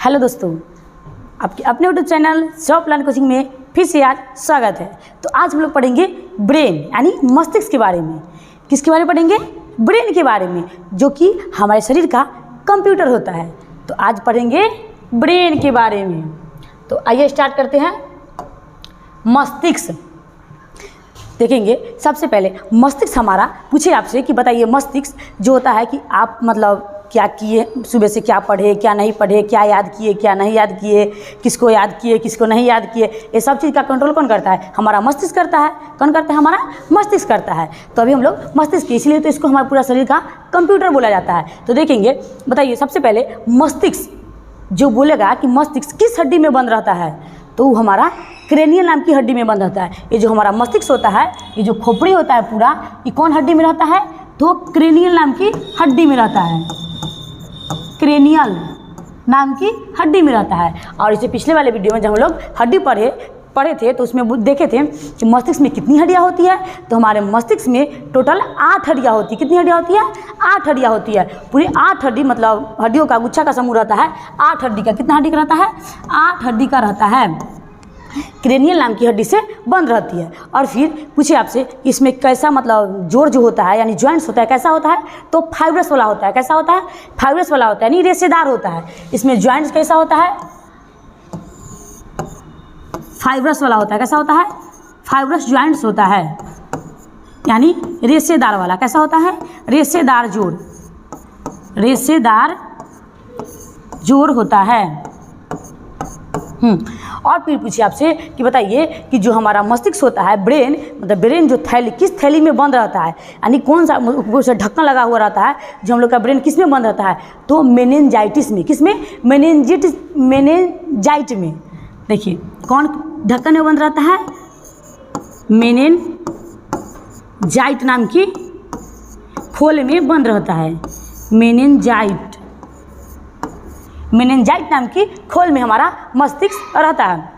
Hello दोस्तों, आपके अपने YouTube channel job plan coaching में फिर से आज स्वागत है। तो आज हम लोग पढ़ेंगे ब्रेन यानी मस्तिष्क के बारे में। किसके बारे में पढ़ेंगे? ब्रेन के बारे में, जो कि हमारे शरीर का कंप्यूटर होता है। तो आज पढ़ेंगे ब्रेन के बारे में। तो आइए स्टार्ट करते हैं। मस्तिष्क देखेंगे। सबसे पहले मस्तिष्क हमारा पूछे आपसे कि बताइए मस्तिष्क जो होता है कि आप मतलब क्या किए, सुबह से क्या पढ़े, क्या नहीं पढ़े, क्या याद किए, क्या नहीं याद किए, किसको याद किए, किसको नहीं याद किए, ये सब चीज़ का कंट्रोल कौन करता है? हमारा मस्तिष्क करता है। कौन करता है? हमारा मस्तिष्क करता है। तो अभी हम लोग मस्तिष्क, इसलिए तो इसको हमारा पूरा शरीर का कंप्यूटर बोला जाता है। तो देखेंगे, बताइए सबसे पहले मस्तिष्क जो बोलेगा कि मस्तिष्क किस हड्डी में बंद रहता है, तो वो हमारा क्रेनियल नाम की हड्डी में बंद रहता है। ये जो हमारा मस्तिष्क होता है, ये जो खोपड़ी होता है पूरा, ये कौन हड्डी में रहता है? तो क्रेनियल नाम की हड्डी में रहता है। क्रेनियल नाम की हड्डी में रहता है। और इसे पिछले वाले वीडियो में जब हम लोग हड्डी पढ़े थे तो उसमें देखे थे कि मस्तिष्क में कितनी हड्डियाँ होती है। तो हमारे मस्तिष्क में टोटल 8 हड्डियाँ होती है। कितनी हड्डियाँ होती है? 8 हड्डियाँ होती है। पूरी 8 हड्डी, मतलब हड्डियों का गुच्छा का समूह रहता है 8 हड्डी का। कितना हड्डी का रहता है? 8 हड्डी का रहता है। क्रेनियल नाम की हड्डी से बंद रहती है। और फिर पूछे आपसे इसमें कैसा, मतलब जोड़ जो होता है यानी जॉइंट्स होता है, कैसा होता है? तो फाइब्रस वाला होता है। कैसा होता है? फाइब्रस वाला होता है, यानी रेशेदार होता है। इसमें जॉइंट्स कैसा होता है? फाइब्रस वाला होता है। कैसा होता है? फाइब्रस जॉइंट्स होता है, यानी रेशेदार वाला। कैसा होता है? रेशेदार जोड़, रेशेदार जोड़ होता है। और फिर पूछिए आपसे कि बताइए कि जो हमारा मस्तिष्क होता है, ब्रेन, मतलब ब्रेन जो थैली, किस थैली में बंद रहता है, यानी कौन सा ऊपर से ढक्कन लगा हुआ रहता है, जो हम लोग का ब्रेन किस में बंद रहता है? तो मेनिंजाइटिस में। किस में? मेनिंजाइट में। देखिए कौन ढक्कन में बंद रहता है? मेनिंजाइट नाम की खोल में बंद रहता है। मेनिंजाइट नाम की खोल में हमारा मस्तिष्क रहता है।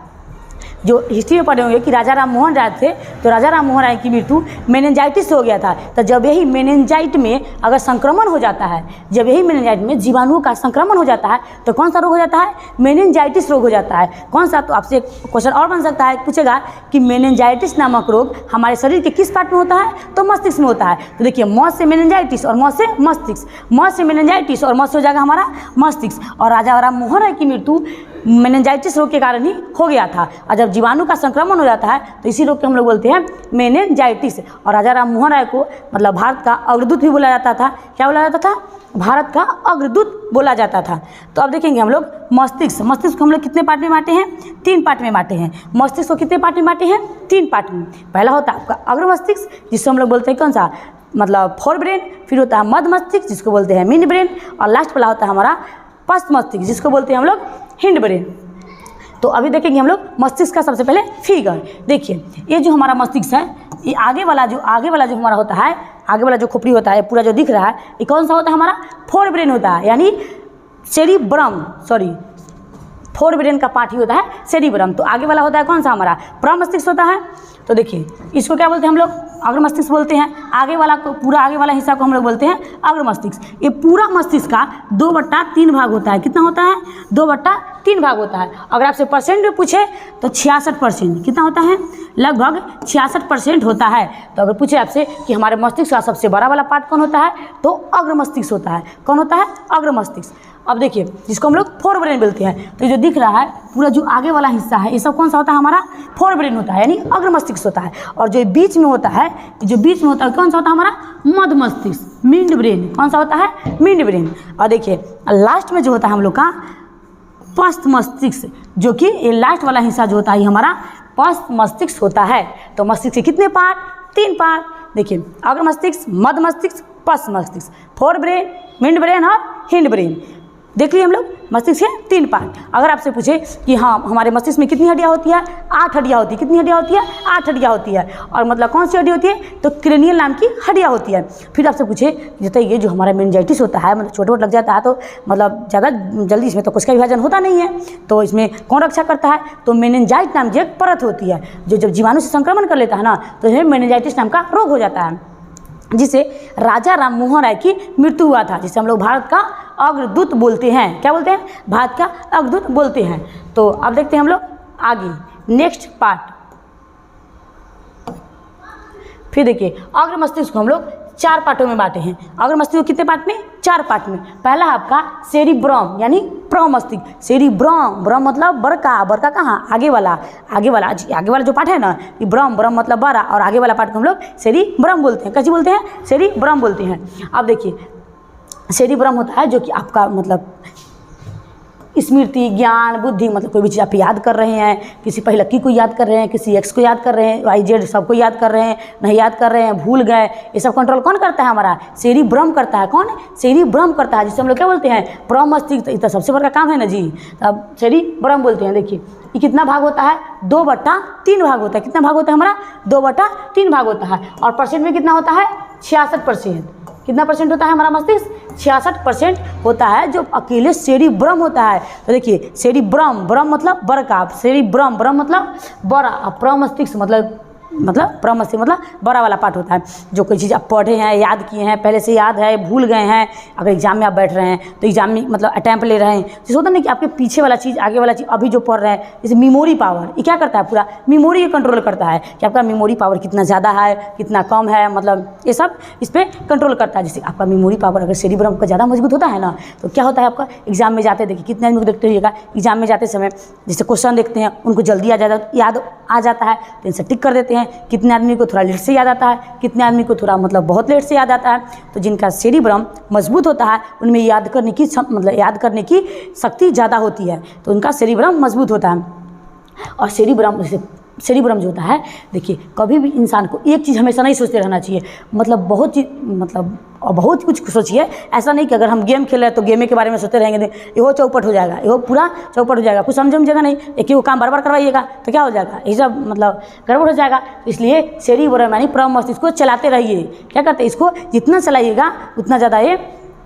जो हिस्ट्री में पढ़े होंगे कि राजा राम मोहन राय थे, तो राजा राम मोहन राय की मृत्यु मेनिंजाइटिस से हो गया था। तो जब यही मेनिंजाइट में अगर संक्रमण हो जाता है, जब यही मेनिंजाइट में जीवाणुओं का संक्रमण हो जाता है, तो कौन सा रोग हो जाता है? मेनिंजाइटिस रोग हो जाता है। कौन सा? तो आपसे क्वेश्चन और बन सकता है, पूछेगा कि मेनिंजाइटिस नामक रोग हमारे शरीर के किस पार्ट में होता है? तो मस्तिष्क में होता है। तो देखिए, मौत से मेनिंजाइटिस और मौत से मस्तिष्क, मौत से मेनिंजाइटिस और मौत से हो जाएगा हमारा मस्तिष्क। और राजा राम मोहन राय की मृत्यु मेनिंजाइटिस रोग के कारण ही हो गया था। और जब जीवाणु का संक्रमण हो जाता है तो इसी रोग को हम लोग बोलते हैं मेनिंजाइटिस। और राजा राम मोहन राय को मतलब भारत का अग्रदूत भी बोला जाता था। क्या बोला जाता था? भारत का अग्रदूत बोला जाता था। तो अब देखेंगे हम लोग मस्तिष्क। मस्तिष्क को हम लोग कितने पार्ट में बांटे हैं? 3 पार्ट में बांटे हैं। मस्तिष्क को कितने पार्ट में बांटे हैं? 3 पार्ट में। पहला होता है आपका अग्र मस्तिष्क, जिसको हम लोग बोलते हैं कौन सा? मतलब फोर ब्रेन। फिर होता है मध्य मस्तिष्क, जिसको बोलते हैं मिड ब्रेन। और लास्ट वाला होता है हमारा पश्च मस्तिष्क, जिसको बोलते हैं हम लोग हिंड ब्रेन। तो अभी देखेंगे हम लोग मस्तिष्क का सबसे पहले फिगर। देखिए, ये जो हमारा मस्तिष्क है, ये आगे वाला जो हमारा होता है, आगे वाला जो खोपड़ी होता है पूरा जो दिख रहा है, ये कौन सा होता है? हमारा फोर ब्रेन होता है, यानी फोर ब्रेन का पार्ट ही होता है सेरिब्रम। तो आगे वाला होता है कौन सा? हमारा प्रमस्तिष्क होता है। तो देखिए, इसको क्या बोलते हैं हम लोग? अग्र मस्तिष्क बोलते हैं। आगे वाला को, पूरा आगे वाला हिस्सा को हम लोग बोलते हैं अग्र मस्तिष्क। ये पूरा मस्तिष्क का 2/3 भाग होता है। कितना होता है? 2/3 भाग होता है। अगर आपसे परसेंट में पूछे तो 66%। कितना होता है? लगभग 66% होता है। तो अगर पूछे आपसे कि हमारे मस्तिष्क का सबसे बड़ा वाला पार्ट कौन होता है, तो अग्र मस्तिष्क होता है। कौन होता है? अग्र मस्तिष्क। अब देखिए, जिसको हम लोग फोर ब्रेन बोलते हैं, तो जो दिख रहा है पूरा जो आगे वाला हिस्सा है, ये सब कौन सा होता है? हमारा फोर ब्रेन होता है, यानी अग्र मस्तिष्क होता है। और जो बीच में होता है, कौन सा होता है? हमारा मध्य मस्तिष्क, मिड ब्रेन। कौन सा होता है? Mid brain. और देखिए लास्ट में जो होता है हम लोग का पश्च मस्तिष्क, जो कि ये लास्ट वाला हिस्सा जो होता है हमारा पश्च मस्तिष्क होता है। तो मस्तिष्क के कितने पार्ट? 3 पार्ट। देखिए, अग्र मस्तिष्क, मध्य मस्तिष्क, पश्च मस्तिष्क, फोर ब्रेन, मिड ब्रेन और हिंड ब्रेन। देख लिए हम लोग मस्तिष्क के 3 पार्ट। अगर आपसे पूछे कि हाँ हमारे मस्तिष्क में कितनी हड्डियाँ होती है? 8 हड्डियाँ होती है। कितनी हड्डियाँ होती है? 8 हड्डियाँ होती है। और मतलब कौन सी हड्डी होती है? तो क्रेनियल नाम की हड्डियाँ होती है। फिर आपसे पूछे जैसे ये जो हमारा मेनिंजाइटिस होता है, मतलब छोटे लग जाता है, तो मतलब ज़्यादा जल्दी इसमें तो कोशिका विभाजन होता नहीं है, तो इसमें कौन रक्षा करता है? तो मेनिंजाइट नाम की एक परत होती है, जो जब जीवाणु से संक्रमण कर लेता है ना, तो इसमें मेनिंजाइटिस नाम का रोग हो जाता है, जिसे राजा राम मोहन राय की मृत्यु हुआ था, जिसे हम लोग भारत का अग्रदूत बोलते हैं। क्या बोलते हैं? भारत का अग्रदूत बोलते हैं। तो अब देखते हैं हम लोग आगे नेक्स्ट पार्ट। फिर देखिए अग्र मस्तिष्क को हम लोग 4 पार्टों में बांटे हैं। अग्र मस्तिष्क को कितने पार्ट में? 4 पार्ट में। पहला आपका सेरिब्रम यानी प्रमस्तिष्क। सेरिब्रम, ब्रम मतलब बड़का, बड़का कहाँ? आगे वाला, आगे वाला जो पार्ट है ना, ये ब्रम, ब्रम मतलब बड़ा, और आगे वाला पार्ट को हम लोग सेरिब्रम बोलते हैं। कैसे बोलते हैं? सेरिब्रम बोलते हैं। अब देखिए सेरिब्रम होता है जो कि आपका मतलब स्मृति, ज्ञान, बुद्धि, मतलब कोई भी चीज़ आप याद कर रहे हैं, किसी पहिलक्की को याद कर रहे हैं, किसी एक्स को याद कर रहे हैं, वाई जेड सबको याद कर रहे हैं, नहीं याद कर रहे हैं, भूल गए, ये सब कंट्रोल कौन करता है? हमारा सेरिब्रम करता है। कौन? सेरिब्रम करता है, जिसे हम लोग क्या बोलते हैं? प्रमस्तिष्क। ये तो सबसे बड़ा काम है ना जी, तब सेरिब्रम बोलते हैं। देखिए ये कितना भाग होता है? 2/3 भाग होता है। कितना भाग होता है हमारा? 2/3 भाग होता है। और परसेंट में कितना होता है? 66%। कितना परसेंट होता है हमारा मस्तिष्क? 66% होता है जो अकेले सेरिब्रम होता है। तो देखिए सेरिब्रम, ब्रम मतलब बड़का, सेरिब्रम, ब्रम मतलब बड़ा, प्रमस्तिष्क मतलब प्रमस्तिष्क मतलब बड़ा वाला पार्ट होता है। जो कोई चीज़ आप पढ़े हैं, याद किए हैं, पहले से याद है, भूल गए हैं, अगर एग्जाम में आप बैठ रहे हैं तो एग्जाम में मतलब अटैम्प्ट ले रहे हैं, जैसे होता नहीं कि आपके पीछे वाला चीज़, आगे वाला चीज़ अभी जो पढ़ रहे हैं, जैसे मेमोरी पावर, ये क्या करता है? पूरा मेमोरी ये कंट्रोल करता है कि आपका मेमोरी पावर कितना ज़्यादा है, कितना कम है, मतलब ये सब इस पर कंट्रोल करता है। जैसे आपका मेमोरी पावर अगर सेरिब्रम का ज़्यादा मजबूत होता है ना, तो क्या होता है आपका एग्जाम में जाते, देखिए कितने आदमी को देखते होइएगा एग्जाम में जाते समय, जैसे क्वेश्चन देखते हैं उनको जल्दी याद आ जाता है तो इनसे टिक कर देते हैं। कितने आदमी को थोड़ा लेट से याद आता है, कितने आदमी को थोड़ा मतलब बहुत लेट से याद आता है। तो जिनका सेरिब्रम मजबूत होता है उनमें याद करने की शक्ति ज़्यादा होती है, तो उनका सेरिब्रम मजबूत होता है। और सेरिब्रम जो होता है, देखिए कभी भी इंसान को एक चीज़ हमेशा नहीं सोचते रहना चाहिए, मतलब बहुत कुछ सोचिए। ऐसा नहीं कि अगर हम गेम खेल रहे हैं तो गेम के बारे में सोचते रहेंगे, ये चौपट हो जाएगा, ये पूरा चौपट हो जाएगा, कुछ समझेगा नहीं, एक ही काम बार बार करवाइएगा तो क्या हो जाएगा? ये सब मतलब गड़बड़ हो जाएगा। इसलिए सेरिब्रम यानी प्रमस्तिष्क को चलाते रहिए। क्या करते हैं? इसको जितना चलाइएगा उतना ज़्यादा ये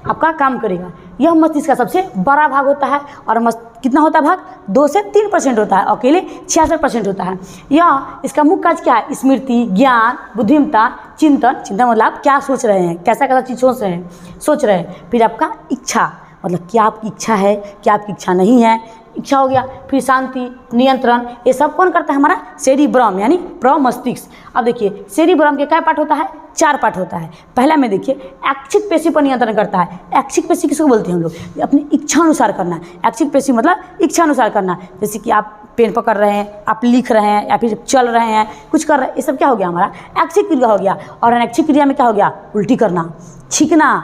आपका काम करेगा। यह मस्तिष्क का सबसे बड़ा भाग होता है। और कितना होता है भाग? 2 से 3% होता है, अकेले 66% होता है। यह इसका मुख्य कार्य क्या है? स्मृति, ज्ञान, बुद्धिमत्ता, चिंतन मतलब आप क्या सोच रहे हैं, कैसा चीज़ सोच रहे हैं। फिर आपका इच्छा, मतलब क्या आपकी इच्छा है, क्या आपकी इच्छा नहीं है, इच्छा हो गया। फिर शांति, नियंत्रण, ये सब कौन करता है? हमारा सेरिब्रम यानी प्रमस्तिष्क। अब देखिए सेरिब्रम के क्या पार्ट होता है? 4 पार्ट होता है। पहला में देखिए ऐच्छिक पेशी पर नियंत्रण करता है। ऐच्छिक पेशी किसको बोलते हैं हम लोग? अपनी इच्छा अनुसार करना। ऐच्छिक पेशी मतलब इच्छा अनुसार करना। जैसे कि आप पेन पकड़ रहे हैं, आप लिख रहे हैं, या फिर चल रहे हैं, कुछ कर रहे हैं, ये सब क्या हो गया? हमारा ऐच्छिक क्रिया हो गया। और अनैच्छिक क्रिया में क्या हो गया? उल्टी करना, छींकना,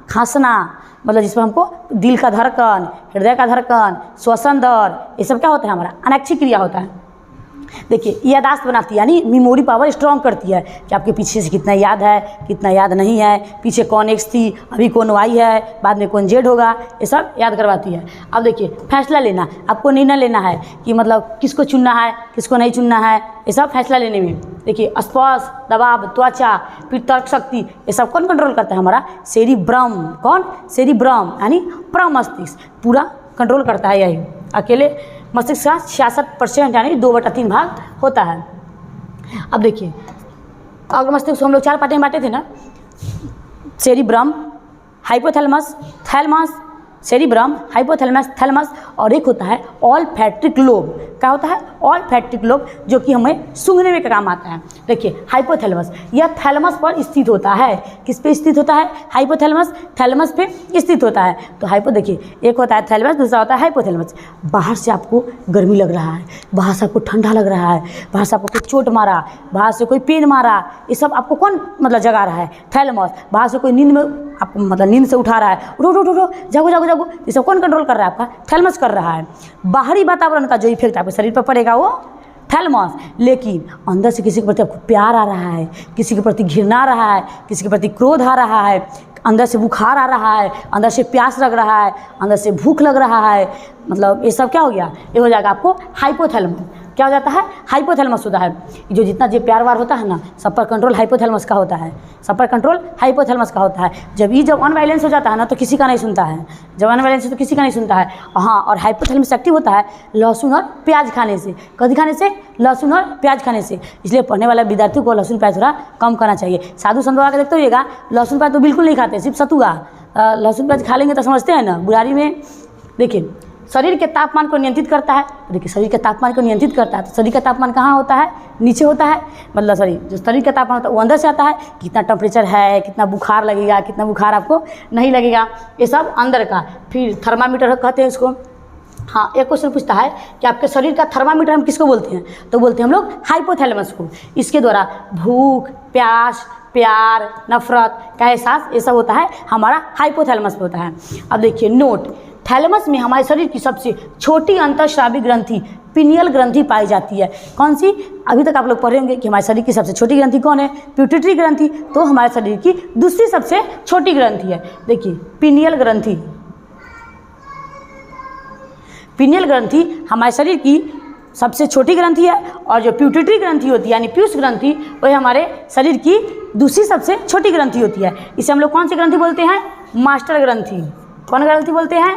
खांसना, मतलब जिसमें हमको दिल का धड़कन, हृदय का धड़कन, श्वसन दर, ये सब क्या होता है? हमारा अनैच्छिक क्रिया होता है। देखिए यादाश्त बनाती है यानी मेमोरी पावर स्ट्रॉन्ग करती है कि आपके पीछे से कितना याद है, कितना याद नहीं है, पीछे कौन एक्स थी, अभी कौन वाई है, बाद में कौन जेड होगा, ये सब याद करवाती है। अब देखिए फैसला लेना, आपको निर्णय लेना है कि मतलब किसको चुनना है, किसको नहीं चुनना है, ये सब फैसला लेने में। देखिए स्पर्श, दबाव, त्वचा, फिर तर्क शक्ति, ये सब कौन कंट्रोल करता है? हमारा सेरिब्रम। कौन? सेरिब्रम यानी प्रमस्तिष्क पूरा कंट्रोल करता है। यही अकेले मस्तिष्क का 66% यानी 2/3 भाग होता है। अब देखिए अग्र मस्तिष्क को हम लोग 4 पार्ट में बांटे थे ना, cerebrum, hypothalamus, thalamus, cerebrum, hypothalamus, thalamus, और एक होता है ऑल्फैक्टिक लोब। क्या होता है? ऑल्फैक्टिक लोब, जो कि हमें सूंघने में काम आता है। देखिए हाइपोथैलेमस, यह थैलेमस पर स्थित होता है। किस पे स्थित होता है? हाइपोथैलेमस, थैलेमस पे स्थित होता है। तो देखिए एक होता है थैलेमस, दूसरा होता है हाइपोथैलेमस। बाहर से आपको गर्मी लग रहा है, बाहर से आपको ठंडा लग रहा है, बाहर से आपको कोई चोट मारा, बाहर से कोई पेन मारा, ये सब आपको कौन मतलब जगा रहा है? थैलेमस। बाहर से कोई नींद में आपको मतलब नींद से उठा रहा है, उठो उठो उठो, जागो जागो जागो, ये सब कौन कंट्रोल कर रहा है? आपका थैलेमस कर रहा है। बाहरी वातावरण का जो इफेक्ट आपके शरीर पर पड़ेगा वो थैलेमस। लेकिन अंदर से किसी के प्रति आपको प्यार आ रहा है, किसी के प्रति घृणा आ रहा है, किसी के प्रति क्रोध आ रहा है, अंदर से बुखार आ रहा है, अंदर से प्यास लग रहा है, अंदर से भूख लग रहा है, मतलब ये सब क्या हो गया? ये हो जाएगा आपको हाइपोथैलेमस। क्या हो जाता है, हाइपोथैलेमस होता है। जो जितना जो प्यार वार होता है ना, सब पर कंट्रोल हाइपोथैलेमस का होता है, सब पर कंट्रोल हाइपोथैलेमस का होता है। जब अनवायलेंस हो जाता है ना तो किसी का नहीं सुनता है, जब अनवायलेंस तो किसी का नहीं सुनता है। हाँ, और हाइपोथैलेमस एक्टिव होता है लहसुन और प्याज खाने से। कभी खाने से, लहसुन और प्याज खाने से। इसलिए पढ़ने वाला विद्यार्थी को लहसुन प्याज थोड़ा कम करना चाहिए। साधु संत बाबा के देखते होइएगा, लहसुन प्याज तो बिल्कुल नहीं खाते, सिर्फ सतुआ। लहसुन प्याज खा लेंगे तो समझते हैं ना, बुढ़ारी में। देखिए, शरीर के तापमान को नियंत्रित करता है। देखिए, शरीर के तापमान को नियंत्रित करता है, तो शरीर का तापमान कहाँ होता है, नीचे होता है। मतलब जो शरीर का तापमान होता है वो अंदर से आता है, कितना टेम्परेचर है, कितना बुखार लगेगा, कितना बुखार आपको नहीं लगेगा, ये सब अंदर का। फिर थर्मामीटर कहते हैं इसको। हाँ, एक क्वेश्चन पूछता है कि आपके शरीर का थर्मामीटर हम किसको बोलते हैं, तो बोलते हैं हम लोग हाइपोथैलेमस को। इसके द्वारा भूख, प्यास, प्यार, नफरत का एहसास ये सब होता है हमारा हाइपोथैलेमस में होता है। अब देखिए नोट, थैलेमस में हमारे शरीर की सबसे छोटी अंतःस्रावी ग्रंथि पिनियल ग्रंथि पाई जाती है। कौन सी? अभी तक आप लोग पढ़े होंगे कि हमारे शरीर की सबसे छोटी ग्रंथि कौन है, पिट्यूटरी ग्रंथि। तो हमारे शरीर की दूसरी सबसे छोटी ग्रंथि है, देखिए पिनियल ग्रंथि। पिनियल ग्रंथि हमारे शरीर की सबसे छोटी ग्रंथि है, और जो पिट्यूटरी ग्रंथि होती है यानी पीयूष ग्रंथि, वह हमारे शरीर की दूसरी सबसे छोटी ग्रंथि होती है। इसे हम लोग कौन सी ग्रंथि बोलते हैं, मास्टर ग्रंथि। कौन ग्रंथि बोलते हैं,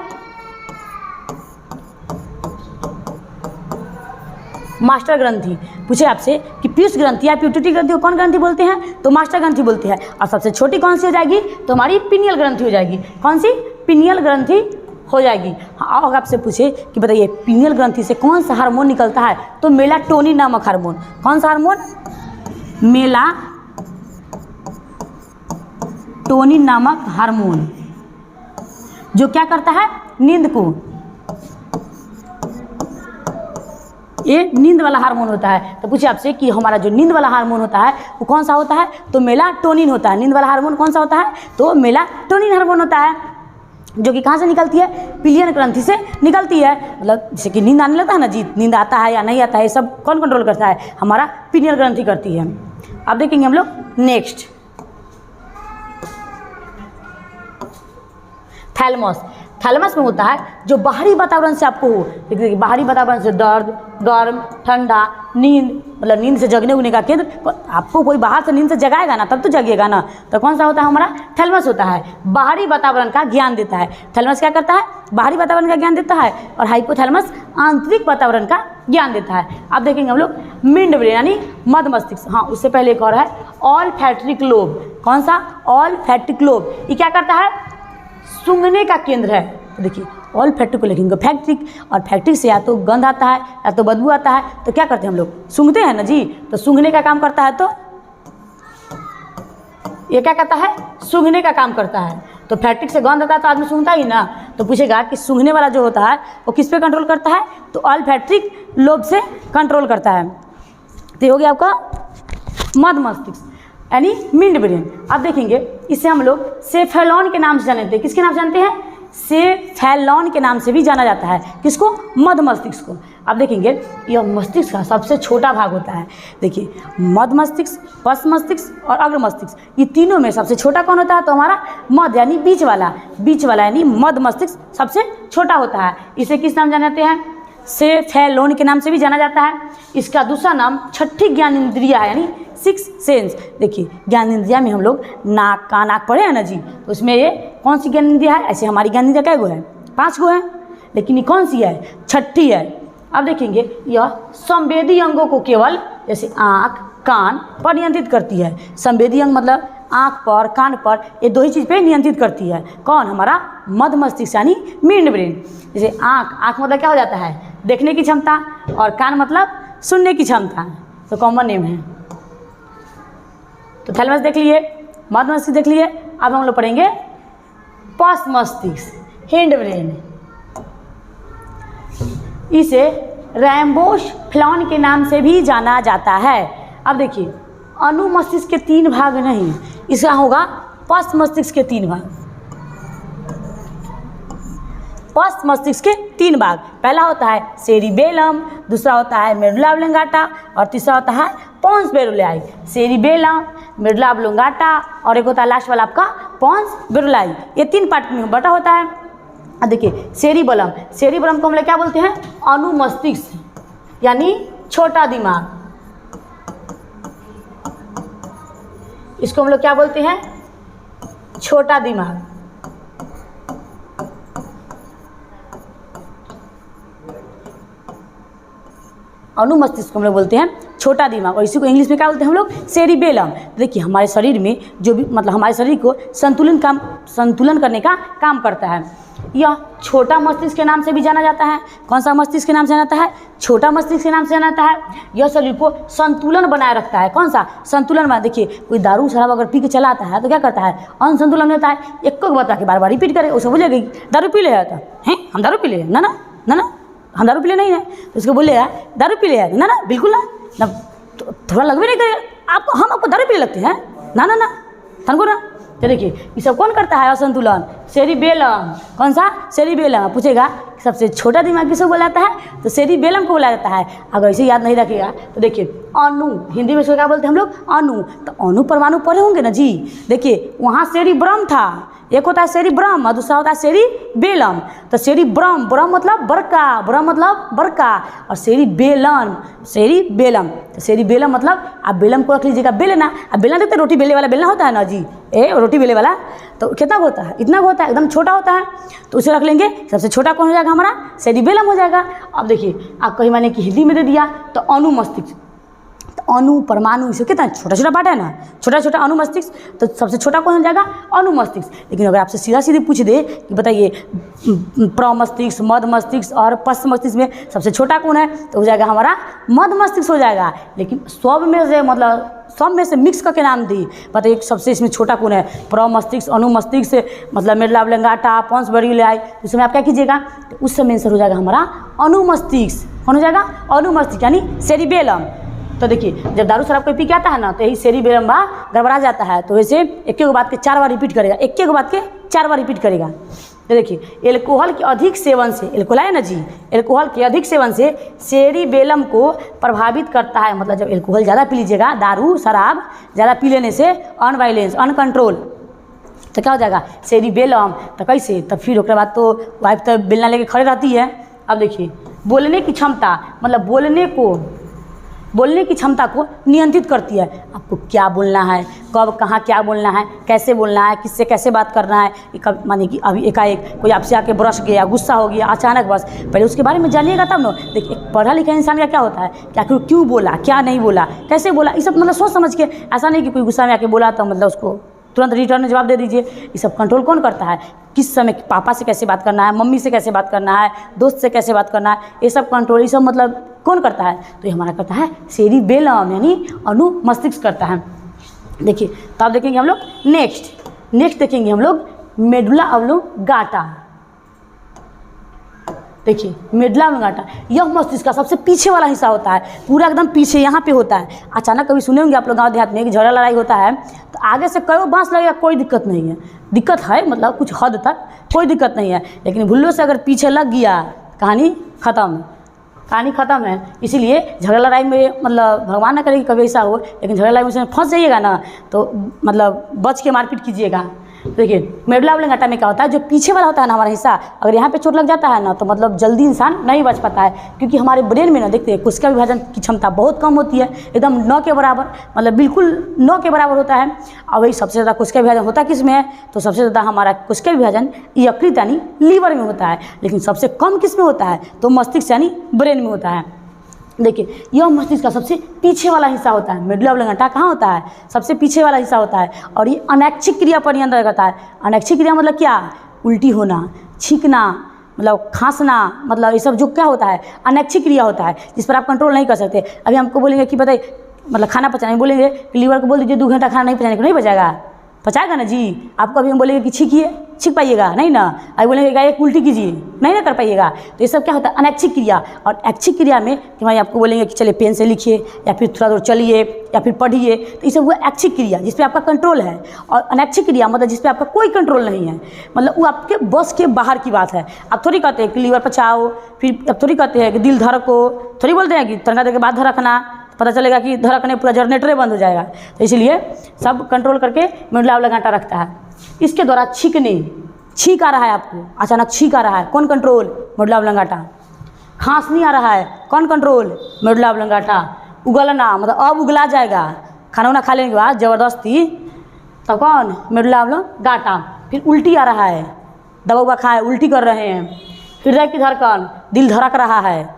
मास्टर ग्रंथि। पूछे आपसे कि पीयूष ग्रंथि या पिट्यूटरी ग्रंथि को कौन ग्रंथि बोलते हैं, तो मास्टर ग्रंथि बोलते हैं। और सबसे छोटी कौन सी हो जाएगी, तो हमारी पिनियल ग्रंथि हो जाएगी। कौन सी? पिनियल ग्रंथि हो जाएगी। हाँ, अगर आपसे पूछे कि बताइए पिनियल ग्रंथि से कौन सा हार्मोन निकलता है, तो मेलाटोनिन नामक हार्मोन। कौन सा हार्मोन? मेलाटोनिन नामक हार्मोन, जो क्या करता है, नींद को, ये नींद वाला हार्मोन होता है। तो पूछे आपसे कि हमारा जो नींद वाला हार्मोन होता है वो कौन सा होता है, तो मेलाटोनिन होता है। नींद वाला हार्मोन कौन सा होता है, तो मेलाटोनिन हार्मोन होता है, जो कि कहाँ से निकलती है, पिनियल ग्रंथि से निकलती है। मतलब जैसे कि नींद आने लगता है ना जी, नींद आता है या नहीं आता है, ये सब कौन कंट्रोल करता है, हमारा पिनियल ग्रंथि करती है। अब देखेंगे हम लोग नेक्स्ट, थैलेमस। थैलेमस में होता है जो बाहरी वातावरण से आपको हो, देखिए बाहरी वातावरण से दर्द, गर्म, ठंडा, नींद, मतलब नींद से जगने उगने का केंद्र। आपको कोई बाहर से नींद से जगाएगा ना तब तो जगिएगा ना, तो कौन सा होता है, हमारा थैलेमस होता है। बाहरी वातावरण का ज्ञान देता है। थैलेमस क्या करता है, बाहरी वातावरण का ज्ञान देता है, और हाइपोथैलेमस आंतरिक वातावरण का ज्ञान देता है। अब देखेंगे हम लोग मिड ब्रेन यानी मध्य मस्तिष्क। हाँ, उससे पहले एक और है ऑलफैक्टरी लोब। कौन सा? ऑलफैक्टरी लोब। ये क्या करता है, सूंघने का केंद्र है। तो देखिए ऑलफैक्टरी को लिखेंगे फैक्ट्रिक, और फैक्ट्रिक से या तो गंध आता है या तो बदबू आता है, तो क्या करते हैं हम लोग, सूंघते हैं ना जी। तो सूंघने का काम करता है, तो ये क्या करता है, सूंघने का काम करता है। तो फैक्ट्रिक से गंध आता है तो आदमी सूंघता ही ना। तो पूछेगा कि सूंघने वाला जो होता है वो किस पे कंट्रोल करता है, तो ऑलफैक्ट्रिक लोब से कंट्रोल करता है। तो हो गया आपका मध्य मस्तिष्क यानी मिड ब्रेन। अब देखेंगे इसे हम लोग सेफेलॉन के नाम से जानते हैं। किसके नाम से जानते हैं, सेफेलॉन के नाम से भी जाना जाता है। किसको? मध्य मस्तिष्क को। अब देखेंगे यह मस्तिष्क का सबसे छोटा भाग होता है। देखिए मध्य मस्तिष्क, पश्च मस्तिष्क और अग्र मस्तिष्क, ये तीनों में सबसे छोटा कौन होता है, तो हमारा मध्य यानी बीच वाला यानी मध्य मस्तिष्क सबसे छोटा होता है। इसे किस नाम जाने जाते हैं, सेफेलॉन के नाम से भी जाना जाता है। इसका दूसरा नाम छठी ज्ञानेंद्रिया है यानी सिक्स सेंस। देखिए ज्ञानेंद्रिया में हम लोग नाक, कान, आँख पढ़े हैं ना जी, तो उसमें ये कौन सी ज्ञानेंद्रिया है, ऐसे हमारी ज्ञानेंद्रिया कै गो है, 5 गो है, लेकिन ये कौन सी है, छठी है। अब देखेंगे यह संवेदी अंगों को केवल जैसे आँख, कान पर नियंत्रित करती है। संवेदी अंग मतलब आँख पर, कान पर, ये दो ही चीज़ पे नियंत्रित करती है। कौन? हमारा मध्य मस्तिष्क यानी मिड ब्रेन। जैसे आँख मतलब क्या हो जाता है, देखने की क्षमता, और कान मतलब सुनने की क्षमता, तो कॉमन नेम है। तो थैलेमस देख लिए, मध्य मस्तिष्क देख लिए। अब हम लोग पढ़ेंगे पश्च मस्तिष्क, हिंड ब्रेन। इसे रैम्बोस फ्लॉन के नाम से भी जाना जाता है। अब देखिए अनुमस्तिष्क के 3 भाग नहीं, इसका होगा पश्च मस्तिष्क के 3 भाग। पश्च मस्तिष्क के 3 भाग, पहला होता है सेरिबेलम, दूसरा होता है मेडुला ऑब्लोंगाटा, और तीसरा होता है पोन्स बेरुलाई। सेरिबेलम, मेडुला ऑब्लोंगाटा, और एक होता है लास्ट वाला आपका पोन्स बेरुलाई। ये 3 पार्ट में बटा होता है। अब देखिए सेरिबेलम को हम लोग क्या बोलते हैं, अनुमस्तिष्क यानी छोटा दिमाग, इसको हम लोग क्या बोलते हैं? छोटा दिमाग। अनुमस्तिष्क को हम लोग बोलते हैं छोटा दिमाग, और इसी को इंग्लिश में क्या बोलते हैं हम लोग? सेरिबेलम। देखिए हमारे शरीर में जो भी मतलब हमारे शरीर को संतुलन करने का काम करता है। यह छोटा मस्तिष्क के नाम से भी जाना जाता है। कौन सा मस्तिष्क के नाम से जाना जाता है? छोटा मस्तिष्क के नाम से जाना जाता है। यह शरीर को संतुलन बनाए रखता है। कौन सा संतुलन में? देखिए कोई दारू शराब अगर पी के चला आता है तो क्या करता है? अनसंतुलन होता है। एक को बता के बार बार रिपीट करे, उसे बोलेगा दारू पी ले आता है, हम दारू पी ले, ना ना ना ना हम दारू पी ले नहीं है, तो उसको बोलेगा दारू पी ले, ना ना बिल्कुल ना, तो थोड़ा लगवे नहीं करे आपको, हम आपको दारू पी लगते हैं, ना ना ना थनको ना। तो देखिए ये सब कौन करता है? असंतुलन, सेरिबेलम। कौन सा? सेरिबेलम। पूछेगा सबसे छोटा दिमाग किसको बोला जाता है? तो सेरिबेलम को बोला जाता है। अगर इसे याद नहीं रखेगा तो देखिए अणु, हिंदी में इसको क्या बोलते हैं हम लोग? अणु। तो अणु परमाणु पढ़े होंगे ना जी। देखिए वहाँ सेरिब्रम था, एक होता है सेरिब्रम और दूसरा होता है सेरिबेलम। तो सेरिब्रम, ब्रम मतलब बड़का, ब्रम मतलब बड़का, और सेरिबेलम, सेरिबेलम। तो सेरिबेलम मतलब आप बेलम को रख लीजिएगा, बेलना। अब बेलना देखते रोटी बेलने वाला बेलना होता है ना जी, रोटी बेलने वाला, तो कितना होता है? इतना होता है, एकदम छोटा होता है। तो उसे रख लेंगे, सबसे छोटा कौन हो जाएगा हमारा? सेरिबेलम हो जाएगा। अब देखिए आप कहीं मैंने कि हिंदी में दे दिया तो अणु मस्तिष्क, तो अणु परमाणु इसे कितना छोटा छोटा पार्ट है ना, छोटा छोटा अणु मस्तिष्क, तो सबसे छोटा कौन हो जाएगा? अणु मस्तिष्क। लेकिन अगर आपसे सीधा सीधे पूछ दे कि बताइए प्रमस्तिष्क, मध्य मस्तिष्क और पश्च मस्तिष्क में सबसे छोटा कौन है, तो हो जाएगा हमारा मध्य मस्तिष्क हो जाएगा। लेकिन सब में से मतलब सब में से मिक्स करके नाम दी, बताइए सबसे इसमें छोटा कौन है? प्रमस्तिष्क, अणु मस्तिष्क से मतलब मेडुला ऑब्लोंगाटा, पोंस मेडुलाई, उस समय आप क्या कीजिएगा? तो उस समय आंसर हो जाएगा हमारा अणु मस्तिष्क। कौन हो जाएगा? अणु मस्तिष्क यानी सेरिबेलम। तो देखिए जब दारू शराब कोई पी के आता है ना तो यही सेरिबेलम बा गड़बड़ा जाता है, तो वैसे एक एक बात के 4 बार रिपीट करेगा, एक एक बात के 4 बार रिपीट करेगा। तो देखिए एल्कोहल के अधिक सेवन से, एल्कोहल है ना जी, एल्कोहल के अधिक सेवन से सेरिबेलम को प्रभावित करता है। मतलब जब एल्कोहल ज़्यादा पी लीजिएगा, दारू शराब ज़्यादा पी लेने से अनवाइलेंस, अनकंट्रोल, तो क्या हो जाएगा? सेरिबेलम। तो कैसे? तब फिर उसके बाद तो वाइफ तो बेलना लेके खड़े रहती है। अब देखिए बोलने की क्षमता, मतलब बोलने की क्षमता को नियंत्रित करती है। आपको क्या बोलना है, कब कहाँ क्या बोलना है, कैसे बोलना है, किससे कैसे बात करना है। कब माने कि अभी एकाएक कोई आपसे आके बरस गया, गुस्सा हो गया अचानक, बस पहले उसके बारे में जानिएगा तब ना। देखिए पढ़ा लिखा इंसान का क्या होता है, क्या क्यों बोला, क्या नहीं बोला, कैसे बोला, ये सब मतलब सोच समझ के, ऐसा नहीं कि कोई गुस्सा में आके बोला तो मतलब उसको तुरंत रिटर्न में जवाब दे दीजिए। ये सब कंट्रोल कौन करता है? किस समय पापा से कैसे बात करना है, मम्मी से कैसे बात करना है, दोस्त से कैसे बात करना है, ये सब कंट्रोल, ये सब मतलब कौन करता है? तो ये हमारा करता है सेरिबेलम यानी अणु मस्तिष्क करता है। देखिए तो आप देखेंगे हम लोग नेक्स्ट देखेंगे हम लोग मेडुला ऑब्लोंगाटा। देखिए मेडुला ऑब्लोंगाटा यह मस्तिष्क का सबसे पीछे वाला हिस्सा होता है, पूरा एकदम पीछे यहाँ पे होता है। अचानक कभी सुने होंगे आप लोग गाँव देहात में कि झगड़ा लड़ाई होता है तो आगे से कई बांस लगेगा, कोई दिक्कत नहीं है, दिक्कत है मतलब कुछ हद तक कोई दिक्कत नहीं है, लेकिन भुल्लो से अगर पीछे लग गया कहानी ख़त्म है। इसीलिए झगड़ा लड़ाई में मतलब भगवान ना करे कि कभी ऐसा हो, लेकिन झगड़ा लड़ाई में उसमें फंस जाइएगा ना तो मतलब बच के मारपीट कीजिएगा। देखिए मेडुला ऑब्लोंगाटा में क्या होता है, जो पीछे वाला होता है ना हमारा हिस्सा, अगर यहाँ पे चोट लग जाता है ना तो मतलब जल्दी इंसान नहीं बच पाता है, क्योंकि हमारे ब्रेन में ना देखते हैं कोशिका विभाजन की क्षमता बहुत कम होती है, एकदम 9 के बराबर, मतलब बिल्कुल 9 के बराबर होता है। और वही सबसे ज़्यादा कोशिका विभाजन होता किस में है? तो सबसे ज़्यादा हमारा कोशिका विभाजन यकृत यानी लीवर में होता है, लेकिन सबसे कम किस में होता है? तो मस्तिष्क यानी ब्रेन में होता है। देखिए यह मस्तिष्क का सबसे पीछे वाला हिस्सा होता है। मेडुला ऑब्लोंगाटा कहाँ होता है? सबसे पीछे वाला हिस्सा होता है, और ये अनैच्छिक क्रिया पर नियंत्रण करता है। अनैच्छिक क्रिया मतलब क्या? उल्टी होना, छींकना, मतलब खांसना, मतलब ये सब जो क्या होता है अनैच्छिक क्रिया होता है, जिस पर आप कंट्रोल नहीं कर सकते। अभी हमको बोलेंगे कि बताइए मतलब खाना पचाने बोलेंगे कि लीवर को बोल दीजिए 2 घंटा खाना नहीं पचाने को, नहीं पचाएगा? पचाएगा ना जी। आपको अभी हम बोलेंगे कि छींक पाइएगा नहीं ना, अभी बोलेंगे एक उल्टी कीजिए, नहीं ना कर पाइएगा। तो ये सब क्या होता है? अनैच्छिक क्रिया। और ऐच्छिक क्रिया में कि भाई आपको बोलेंगे कि चलिए पेन से लिखिए या फिर थोड़ा दूर चलिए या फिर पढ़िए, तो ये सब वो ऐच्छिक क्रिया जिस पे आपका कंट्रोल है। और अनैच्छिक क्रिया मतलब जिस पे आपका कोई कंट्रोल नहीं है, मतलब वो आपके बस के बाहर की बात है। आप थोड़ी कहते हैं कि लीवर पचाओ, फिर अब थोड़ी कहते हैं कि दिल धड़को, थोड़ी बोलते हैं कि तनखा देर के बाद धड़कना, पता चलेगा कि धड़कने पूरा जनरेटर बंद हो जाएगा। तो इसलिए सब कंट्रोल करके मेडुला ऑब्लोंगाटा रखता है। इसके द्वारा छींक आ रहा है, आपको अचानक छींक आ रहा है, कौन कंट्रोल? Medulla oblongata. खांसनी आ रहा है, कौन कंट्रोल? मेडुला ऑब्लोंगाटा, उगलना मतलब अब उगला जाएगा, खाना वाना खा लेने के बाद ज़बरदस्ती, तब कौन, मेडुला ऑब्लोंगाटा। फिर उल्टी आ रहा है, दवा उवा खाए उल्टी कर रहे हैं, हृदय की धड़कन, दिल धड़क रहा है,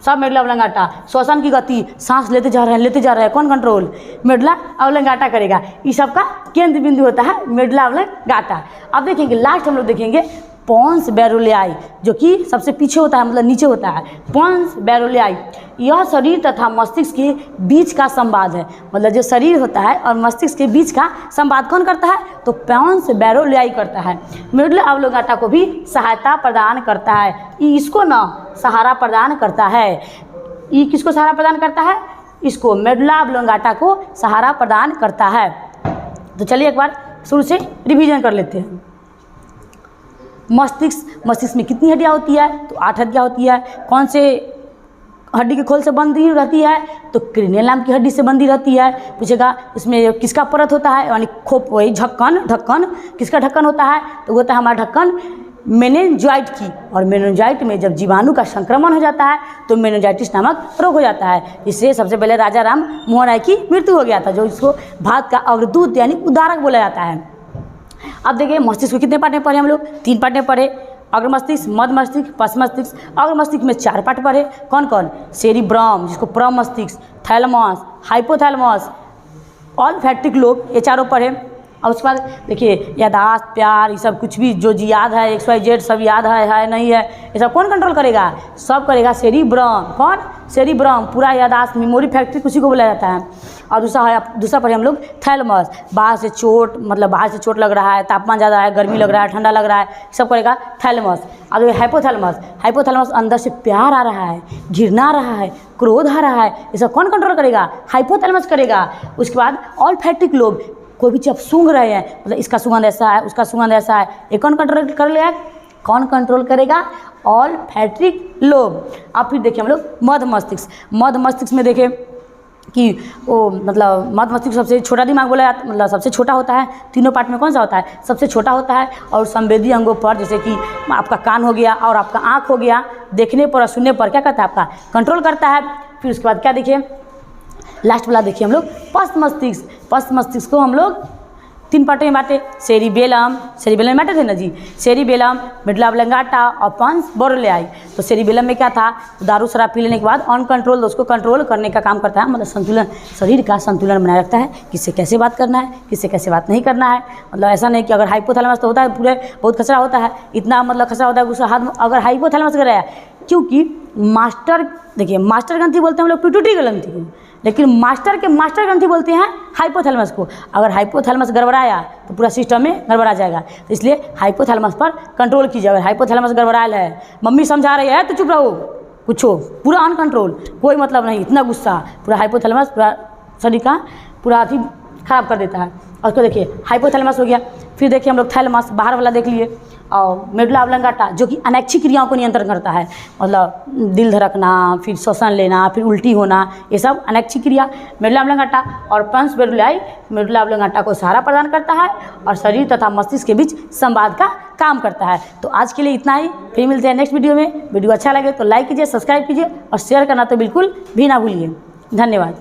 सब मेडुला ऑब्लोंगाटा। श्वसन की गति, सांस लेते जा रहे हैं, कौन कंट्रोल, मेडुला ऑब्लोंगाटा करेगा। इस सब का केंद्र बिंदु होता है मेडुला ऑब्लोंगाटा। अब देखेंगे लास्ट हम लोग देखेंगे पोन्स बैरोलियाई, जो कि सबसे पीछे होता है, मतलब नीचे होता है, पोन्स बैरोलियाई। यह शरीर तथा मस्तिष्क के बीच का संवाद है, मतलब जो शरीर होता है और मस्तिष्क के बीच का संवाद कौन करता है, तो पोन्स बैरोलियाई करता है। मेडुला ऑब्लोंगाटा को भी सहायता प्रदान करता है, इसको ना सहारा प्रदान करता है। ये किसको सहारा प्रदान करता है, इसको मेडुला ऑब्लोंगाटा को सहारा प्रदान करता है। तो चलिए एक बार शुरू से रिवीजन कर लेते हैं। मस्तिष्क में कितनी हड्डियाँ होती है, तो 8 हड्डियाँ होती है। कौन से हड्डी के खोल से बंधी रहती है, तो क्रेनियल नाम की हड्डी से बंधी रहती है। पूछेगा इसमें किसका परत होता है, यानी खोप, वही ढक्कन किसका ढक्कन होता है, तो होता है हमारा ढक्कन मेनिंजाइट की। और मेनिंजाइट में जब जीवाणु का संक्रमण हो जाता है तो मेनिंजाइटिस नामक रोग हो जाता है। इससे सबसे पहले राजा राम मोहन राय की मृत्यु हो गया था, जो इसको भारत का अग्रदूत यानी उद्धारक बोला जाता है। अब देखिए मस्तिष्क को कितने पार्ट में पढ़े हम लोग, 3 पार्ट में पढ़े, अग्र मस्तिष्क, मध्य मस्तिष्क, पश्च मस्तिष्क। अग्र मस्तिष्क में 4 पार्ट पढ़े, कौन कौन, सेरिब्रम जिसको प्रम मस्तिष्क, थैलेमस, हाइपोथैलेमस, ऑल्फैक्टिक लोब, ये चारों पढ़े। और उसके बाद देखिए याददाश्त, प्यार, ये सब कुछ भी जो याद है, XYZ सब याद है नहीं है, ये सब कौन कंट्रोल करेगा, सब करेगा सेरिब्रम। कौन, सेरिब्रम, पूरा याददाश्त, मेमोरी फैक्ट्री उसी को बोला जाता है। और दूसरा पढ़े हम लोग थैलेमस, बाहर से चोट, मतलब बाहर से चोट लग रहा है, तापमान ज़्यादा है, गर्मी लग रहा है, ठंडा लग रहा है, सब करेगा थैलेमस। और हाइपोथैलेमस अंदर से प्यार आ रहा है, घृणा आ रहा है, क्रोध आ रहा है, ये सब कौन कंट्रोल करेगा, हाइपोथैलेमस करेगा। उसके बाद ऑल्फैक्टिक लोब, कोई भी जब सूंघ रहे हैं, मतलब इसका सुगंध ऐसा है, उसका सुगंध ऐसा है, ये कौन कंट्रोल कर लेगा, कौन कंट्रोल करेगा, ऑल्फैक्टिक लोब। अब फिर देखिए हम लोग मध्य मस्तिष्क में देखें कि वो मतलब मध्य मस्तिष्क सबसे छोटा दिमाग बोला जाता है, मतलब सबसे छोटा होता है। तीनों पार्ट में कौन सा होता है, सबसे छोटा होता है। और संवेदी अंगों पर, जैसे कि आपका कान हो गया और आपका आँख हो गया, देखने पर और सुनने पर क्या करता है, आपका कंट्रोल करता है। फिर उसके बाद क्या देखिए, लास्ट वाला देखिए हम लोग पश्च मस्तिष्क को हम लोग 3 पार्टों में बांटे, सेरिबेलम में बांटे थे ना जी, सेरिबेलम, मेडुला ऑब्लोंगाटा और पोन्स बैरोलियाई। तो सेरिबेलम में क्या था, दारू शराब पी लेने के बाद अनकंट्रोल उसको कंट्रोल करने का काम करता है, मतलब संतुलन, शरीर का संतुलन बनाए रखता है, किससे कैसे बात करना है, किससे कैसे बात नहीं करना है। मतलब ऐसा नहीं कि अगर हाइपोथैलेमस तो होता है पूरे बहुत खसरा होता है, इतना मतलब खसरा होता है उसका हाथ में, अगर हाइपोथैलेमस कर रहा है, क्योंकि मास्टर, देखिए मास्टर ग्रंथि बोलते हैं हम लोग पिट्यूटरी ग्रंथि को, लेकिन मास्टर ग्रंथि बोलते हैं हाइपोथैलेमस को। अगर हाइपोथैलेमस गड़बड़ाया तो पूरा सिस्टम में गड़बड़ा जाएगा, तो इसलिए हाइपोथैलेमस पर कंट्रोल कीजिए। अगर हाइपोथैलेमस गड़बड़ाया है, मम्मी समझा रही है तो चुप रहो, कुछ हो, पूरा अनकंट्रोल, कोई मतलब नहीं, इतना गुस्सा, पूरा हाइपोथैलेमस पूरा शरीर का पूरा अथी खराब कर देता है। और उसको देखिए हाइपोथैलेमस हो गया। फिर देखिए हम लोग थैलेमस, बाहर वाला देख लिए, और मेडुला ऑब्लोंगाटा जो कि अनैच्छिक क्रियाओं को नियंत्रण करता है, मतलब दिल धड़कना, फिर श्वसन लेना, फिर उल्टी होना, ये सब अनैच्छिक क्रिया। मेडुला ऑब्लोंगाटा और पोन्स बैरोलियाई मेडुला ऑब्लोंगाटा को सहारा प्रदान करता है और शरीर तथा मस्तिष्क के बीच संवाद का काम करता है। तो आज के लिए इतना ही, फिर मिलते हैं नेक्स्ट वीडियो में। वीडियो अच्छा लगे तो लाइक कीजिए, सब्सक्राइब कीजिए और शेयर करना तो बिल्कुल भी ना भूलिए। धन्यवाद।